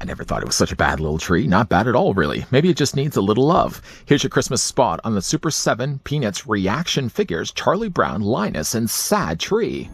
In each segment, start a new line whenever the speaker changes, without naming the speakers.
I never thought it was such a bad little tree. Not bad at all, really. Maybe it just needs a little love. Here's your Christmas spot on the Super 7 Peanuts ReAction figures, Charlie Brown, Linus, and Sad Tree.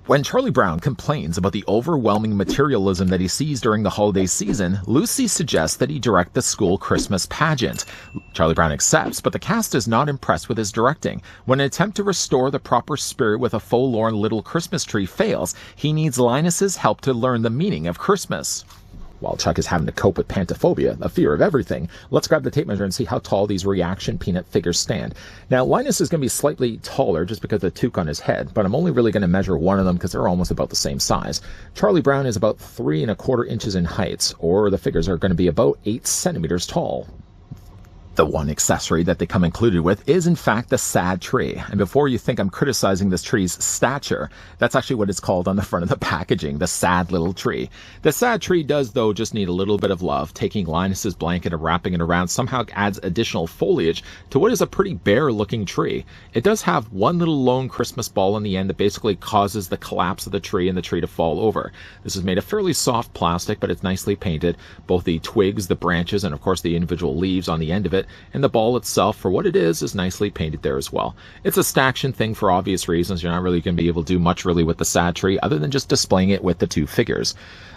When Charlie Brown complains about the overwhelming materialism that he sees during the holiday season, Lucy suggests that he direct the school Christmas pageant. Charlie Brown accepts, but the cast is not impressed with his directing. When an attempt to restore the proper spirit with a forlorn little Christmas tree fails, he needs Linus's help to learn the meaning of Christmas. While Chuck is having to cope with pantophobia, a fear of everything, let's grab the tape measure and see how tall these ReAction Peanut figures stand. Now, Linus is going to be slightly taller just because of the toque on his head, but I'm only really going to measure one of them because they're almost about the same size. Charlie Brown is about 3¼ inches in height, or the figures are going to be about 8 centimeters tall. The one accessory that they come included with is, in fact, the sad tree. And before you think I'm criticizing this tree's stature, that's actually what it's called on the front of the packaging, the sad little tree. The sad tree does, though, just need a little bit of love. Taking Linus's blanket and wrapping it around somehow adds additional foliage to what is a pretty bare-looking tree. It does have one little lone Christmas ball in the end that basically causes the collapse of the tree and the tree to fall over. This is made of fairly soft plastic, but it's nicely painted. Both the twigs, the branches, and of course the individual leaves on the end of it, and the ball itself, for what it is nicely painted there as well. It's a staction thing for obvious reasons. You're not really going to be able to do much really with the sad tree other than just displaying it with the two figures.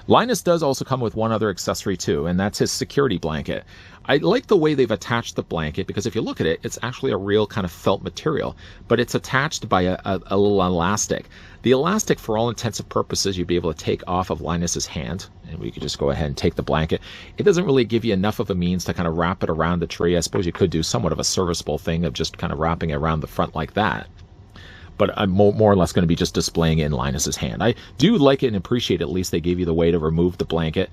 Linus does also come with one other accessory too, and that's his security blanket. I like the way they've attached the blanket because if you look at it, it's actually a real kind of felt material, but it's attached by a little elastic. The elastic, for all intents and purposes, you'd be able to take off of Linus's hand, and we could just go ahead and take the blanket. It doesn't really give you enough of a means to kind of wrap it around the tree. I suppose you could do somewhat of a serviceable thing of just kind of wrapping it around the front like that. But I'm more or less going to be just displaying it in Linus's hand. I do like it and appreciate at least they gave you the way to remove the blanket.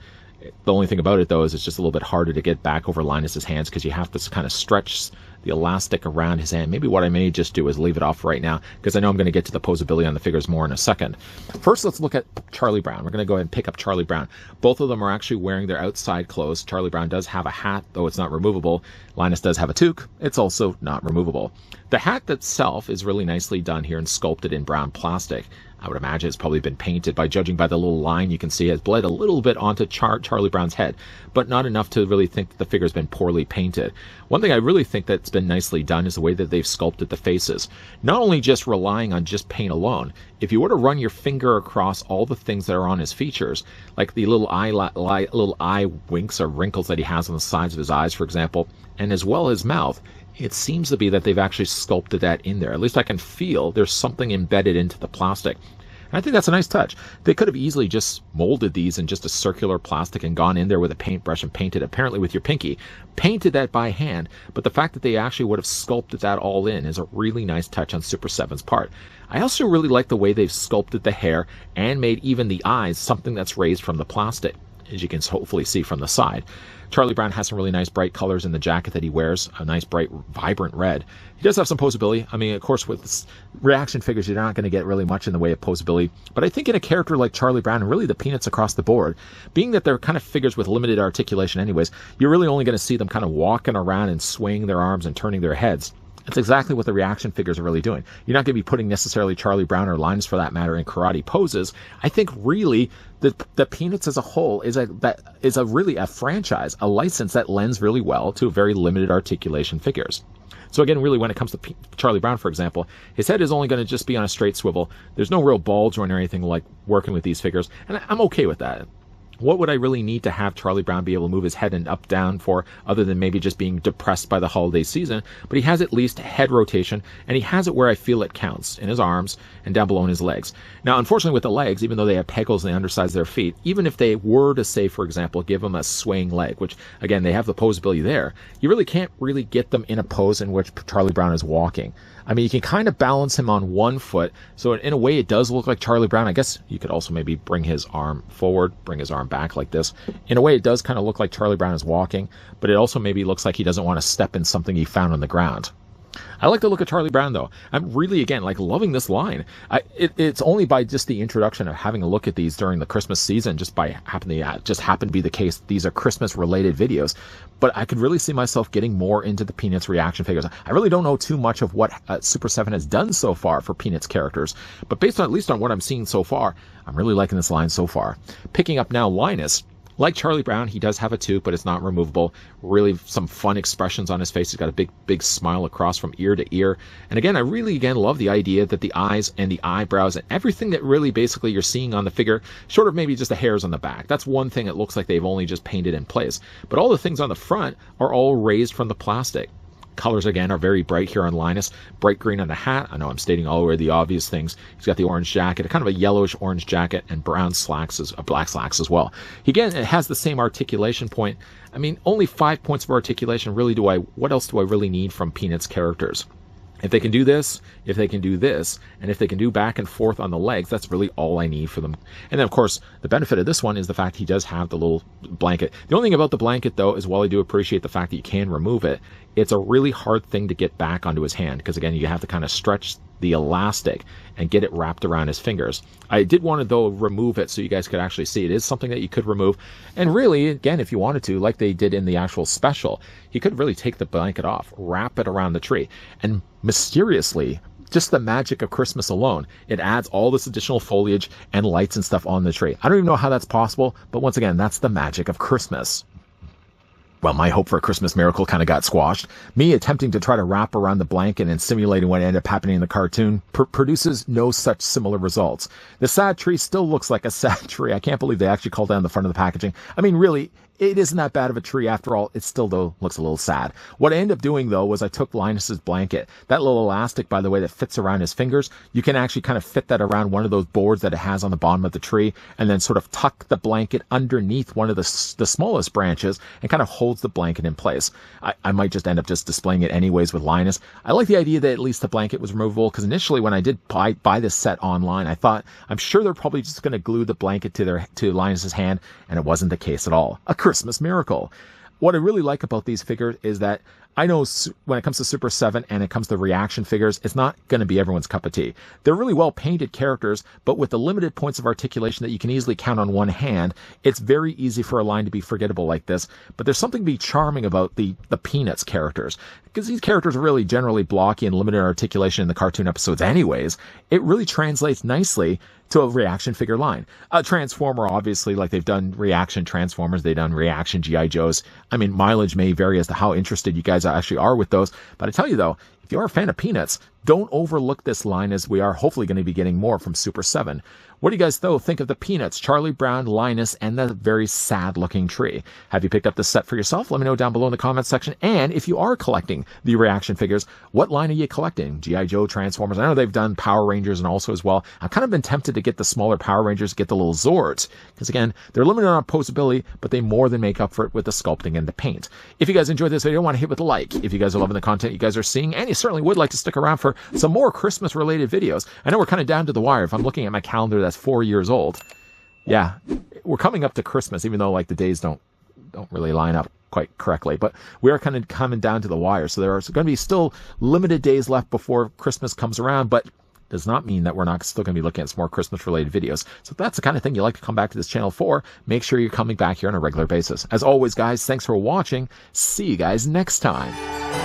The only thing about it, though, is it's just a little bit harder to get back over Linus's hands because you have to kind of stretch the elastic around his hand. Maybe what I may just do is leave it off right now because I know I'm going to get to the posability on the figures more in a second. First, let's look at Charlie Brown. We're going to go ahead and pick up Charlie Brown. Both of them are actually wearing their outside clothes. Charlie Brown does have a hat, though it's not removable. Linus does have a toque. It's also not removable. The hat itself is really nicely done here and sculpted in brown plastic. I would imagine it's probably been painted. By judging by the little line you can see, it has bled a little bit onto Charlie Brown's head, but not enough to really think that the figure's been poorly painted. One thing I really think that's been nicely done is the way that they've sculpted the faces. Not only just relying on just paint alone, if you were to run your finger across all the things that are on his features, like the little eye winks or wrinkles that he has on the sides of his eyes, for example, and as well his mouth, it seems to be that they've actually sculpted that in there. At least I can feel there's something embedded into the plastic. And I think that's a nice touch. They could have easily just molded these in just a circular plastic and gone in there with a paintbrush and painted, apparently with your pinky, painted that by hand. But the fact that they actually would have sculpted that all in is a really nice touch on Super 7's part. I also really like the way they've sculpted the hair and made even the eyes something that's raised from the plastic, as you can hopefully see from the side. Charlie Brown has some really nice bright colors in the jacket that he wears, a nice bright vibrant red. He does have some posability. I mean, of course, with ReAction figures, you're not going to get really much in the way of posability. But I think in a character like Charlie Brown, and really the Peanuts across the board, being that they're kind of figures with limited articulation anyways, you're really only going to see them kind of walking around and swaying their arms and turning their heads. That's exactly what the ReAction figures are really doing. You're not going to be putting necessarily Charlie Brown or Linus, for that matter, in karate poses. I think really the Peanuts as a whole is really a franchise, a license that lends really well to very limited articulation figures. So again, really, when it comes to Charlie Brown, for example, his head is only going to just be on a straight swivel. There's no real ball joint or anything like working with these figures, and I'm okay with that. What would I really need to have Charlie Brown be able to move his head and up down for, other than maybe just being depressed by the holiday season? But he has at least head rotation, and he has it where I feel it counts, in his arms and down below in his legs. Now, unfortunately with the legs, even though they have pegals on the undersides of their feet, even if they were to say, for example, give them a swaying leg, which again, they have the posability there, you really can't really get them in a pose in which Charlie Brown is walking. I mean, you can kind of balance him on one foot, so in a way it does look like Charlie Brown. I guess you could also maybe bring his arm forward, bring his arm back like this. In a way it does kind of look like Charlie Brown is walking, but it also maybe looks like he doesn't want to step in something he found on the ground. I like the look of Charlie Brown, though. I'm really, again, like loving this line. It's only by just the introduction of having a look at these during the Christmas season, just by happen to be the case. These are Christmas-related videos, but I could really see myself getting more into the Peanuts reaction figures. I really don't know too much of what Super7 has done so far for Peanuts characters, but based on at least on what I'm seeing so far, I'm really liking this line so far. Picking up now Linus. Like Charlie Brown, he does have a tooth, but it's not removable. Really some fun expressions on his face. He's got a big smile across from ear to ear. And again, I really, love the idea that the eyes and the eyebrows and everything that really basically you're seeing on the figure, short of maybe just the hairs on the back. That's one thing it looks like they've only just painted in place. But all the things on the front are all raised from the plastic. Colors, again, are very bright here on Linus. Bright green on the hat. I know I'm stating all over the obvious things. He's got the orange jacket, a kind of a yellowish orange jacket, and brown slacks, black slacks as well. Again, it has the same articulation point. I mean, only 5 points of articulation. Really, what else do I really need from Peanuts characters? If they can do this, if they can do this, and if they can do back and forth on the legs, that's really all I need for them. And then, of course, the benefit of this one is the fact he does have the little blanket. The only thing about the blanket, though, is while I do appreciate the fact that you can remove it, it's a really hard thing to get back onto his hand, because, again, you have to kind of stretch the elastic and get it wrapped around his fingers. I did want to, though, remove it so you guys could actually see. It is something that you could remove. And really, again, if you wanted to, like they did in the actual special, he could really take the blanket off, wrap it around the tree, and mysteriously, just the magic of Christmas alone, it adds all this additional foliage and lights and stuff on the tree. I don't even know how that's possible, but once again, that's the magic of Christmas. Well, my hope for a Christmas miracle kind of got squashed. Me attempting to try to wrap around the blanket and simulating what ended up happening in the cartoon produces no such similar results. The sad tree still looks like a sad tree. I can't believe they actually called down the front of the packaging. I mean, really, it isn't that bad of a tree after all. It still, though, looks a little sad. What I ended up doing, though, was I took Linus's blanket. That little elastic, by the way, that fits around his fingers, you can actually kind of fit that around one of those boards that it has on the bottom of the tree, and then sort of tuck the blanket underneath one of the smallest branches and kind of holds the blanket in place. I might just end up just displaying it anyways with Linus. I like the idea that at least the blanket was removable, because initially when I did buy this set online, I thought, I'm sure they're probably just going to glue the blanket to Linus's hand, and it wasn't the case at all. A Christmas miracle. What I really like about these figures is that I know when it comes to Super7 and it comes to reaction figures, it's not going to be everyone's cup of tea. They're really well painted characters, but with the limited points of articulation that you can easily count on one hand, it's very easy for a line to be forgettable like this. But there's something to be charming about the Peanuts characters, because these characters are really generally blocky and limited articulation in the cartoon episodes anyways. It really translates nicely to a reaction figure line. A Transformer, obviously, like they've done reaction Transformers, they've done reaction G.I. Joes. I mean, mileage may vary as to how interested you guys actually are with those. But I tell you, though, if you are a fan of Peanuts, don't overlook this line, as we are hopefully going to be getting more from Super7. What do you guys, though, think of the Peanuts, Charlie Brown, Linus, and the very sad-looking tree? Have you picked up this set for yourself? Let me know down below in the comments section. And if you are collecting the reaction figures, what line are you collecting? G.I. Joe, Transformers? I know they've done Power Rangers and also as well. I've kind of been tempted to get the smaller Power Rangers, get the little Zords, because again, they're limited on posability, but they more than make up for it with the sculpting and the paint. If you guys enjoyed this video, want to hit with a like. If you guys are loving the content you guys are seeing, and you certainly would like to stick around for some more Christmas-related videos. I know we're kind of down to the wire. If I'm looking at my calendar, that's 4 years old. Yeah, we're coming up to Christmas, even though like the days don't really line up quite correctly, but we are kind of coming down to the wire. So there are going to be still limited days left before Christmas comes around, but does not mean that we're not still going to be looking at some more Christmas-related videos. So if that's the kind of thing you like to come back to this channel for, make sure you're coming back here on a regular basis. As always, guys, thanks for watching. See you guys next time.